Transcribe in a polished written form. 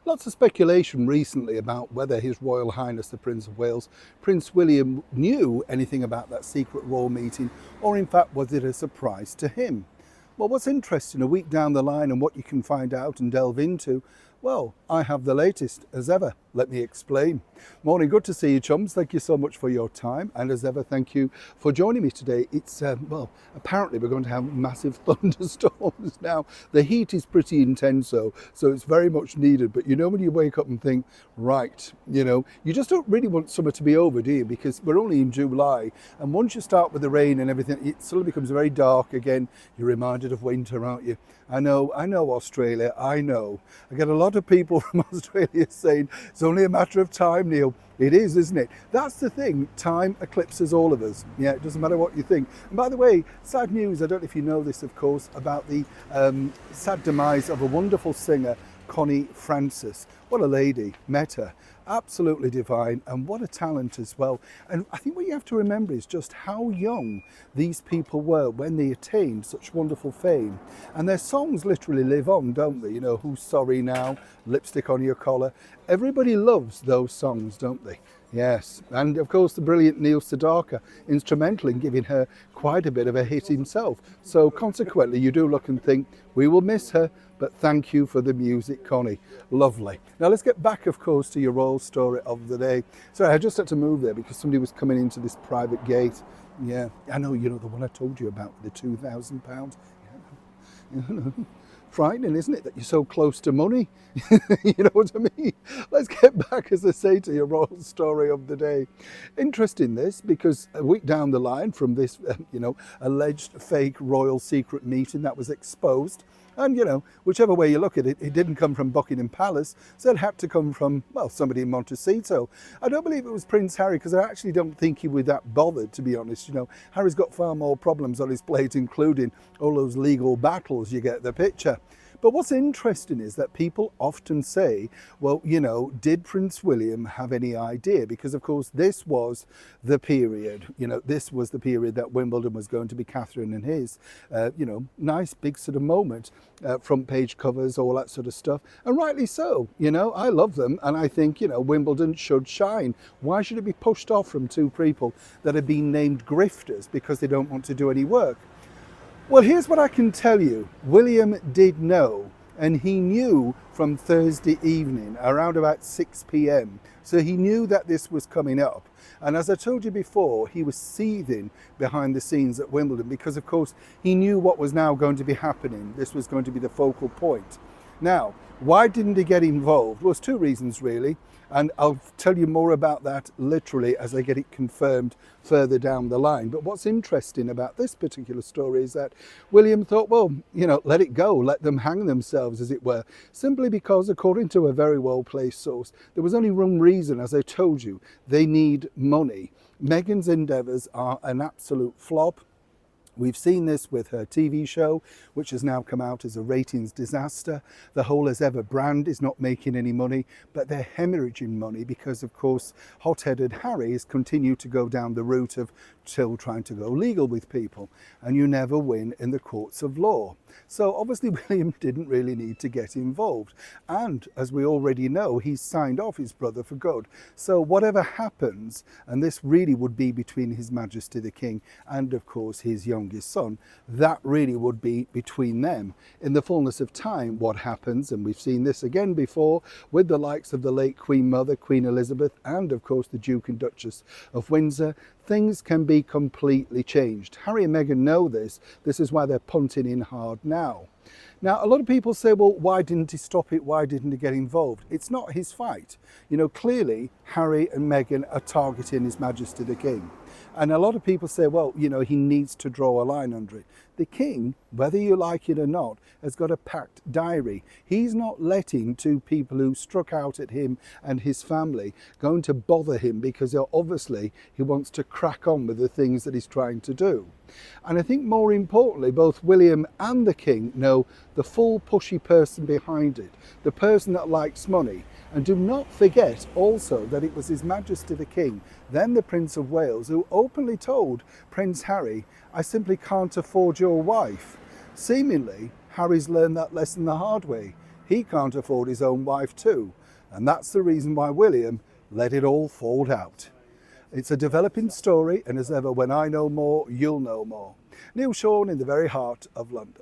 Lots of speculation recently about whether His Royal Highness the Prince of Wales, Prince William, knew anything about that secret royal meeting, or in fact was it a surprise to him? Well, what's interesting, a week down the line and what you can find out and delve into, well, I have the latest as ever. Let me explain. Morning, good to see you, chums. Thank you so much for your time. And as ever, thank you for joining me today. It's, well, apparently we're going to have massive thunderstorms now. The heat is pretty intense, so it's very much needed. But you know, when you wake up and think, right, you just don't really want summer to be over, do you? Because we're only in July. And once you start with the rain and everything, it suddenly becomes very dark again. You're reminded of winter, aren't you? I know, Australia, I know. I get a lot of people from Australia saying, it's only a matter of time, Neil. It is, isn't it? That's the thing. Time eclipses all of us. Yeah, it doesn't matter what you think. And by the way, sad news, I don't know if you know this, of course, about the sad demise of a wonderful singer, Connie Francis. What a lady. Met her. Absolutely divine, and what a talent as well. And I think what you have to remember is just how young these people were when they attained such wonderful fame. And their songs literally live on, don't they? You know, Who's Sorry Now, Lipstick on Your Collar. Everybody loves those songs, don't they? Yes, and of course the brilliant Neil Sedaka, instrumental in giving her quite a bit of a hit himself. So consequently, you do look and think, we will miss her, but thank you for the music, Connie. Lovely. Now let's get back, of course, to your royal story of the day. Sorry, I just had to move there because somebody was coming into this private gate. Yeah, I know, the one I told you about, the £2,000. Yeah. Frightening, isn't it, that you're so close to money? You know what I mean? Let's get back, as I say, to your royal story of the day. Interesting this, because a week down the line from this, alleged fake royal secret meeting that was exposed, and, whichever way you look at it, it didn't come from Buckingham Palace, so it had to come from, well, somebody in Montecito. I don't believe it was Prince Harry, because I actually don't think he was that bothered, to be honest. Harry's got far more problems on his plate, including all those legal battles. You get the picture. But what's interesting is that people often say, well, did Prince William have any idea? Because, of course, this was the period, this was the period that Wimbledon was going to be Catherine and his, nice big sort of moment, front page covers, all that sort of stuff. And rightly so, I love them. And I think, Wimbledon should shine. Why should it be pushed off from two people that have been named grifters because they don't want to do any work? Well, here's what I can tell you. William did know, and he knew from Thursday evening around about 6 p.m. So he knew that this was coming up. And as I told you before, he was seething behind the scenes at Wimbledon because, of course, he knew what was now going to be happening. This was going to be the focal point. Now, why didn't he get involved? Well, there's two reasons, really. And I'll tell you more about that literally as I get it confirmed further down the line. But what's interesting about this particular story is that William thought, well, let it go, let them hang themselves, as it were, simply because, according to a very well-placed source, there was only one reason, as I told you, they need money. Meghan's endeavours are an absolute flop. We've seen this with her TV show, which has now come out as a ratings disaster. The whole As Ever brand is not making any money, but they're hemorrhaging money because, of course, hot-headed Harry has continued to go down the route of still trying to go legal with people, and you never win in the courts of law. So obviously William didn't really need to get involved. And as we already know, he's signed off his brother for good. So whatever happens, and this really would be between His Majesty the King and, of course, his youngest son, that really would be between them. In the fullness of time, what happens, and we've seen this again before with the likes of the late Queen Mother, Queen Elizabeth, and of course the Duke and Duchess of Windsor, things can be completely changed. Harry and Meghan know this. This is why they're punting in hard now. Now, a lot of people say, well, why didn't he stop it? Why didn't he get involved? It's not his fight. Clearly, Harry and Meghan are targeting His Majesty the King. And a lot of people say, well, he needs to draw a line under it. The King, whether you like it or not, has got a packed diary. He's not letting two people who struck out at him and his family going to bother him because obviously he wants to crack on with the things that he's trying to do. And I think more importantly, both William and the King know the full pushy person behind it, the person that likes money. And do not forget also that it was His Majesty the King, then the Prince of Wales, who openly told Prince Harry, I simply can't afford your wife. Seemingly, Harry's learned that lesson the hard way. he can't afford his own wife too. And that's the reason why William let it all fall out. It's a developing story, and as ever, when I know more, you'll know more. Neil Sean in the very heart of London.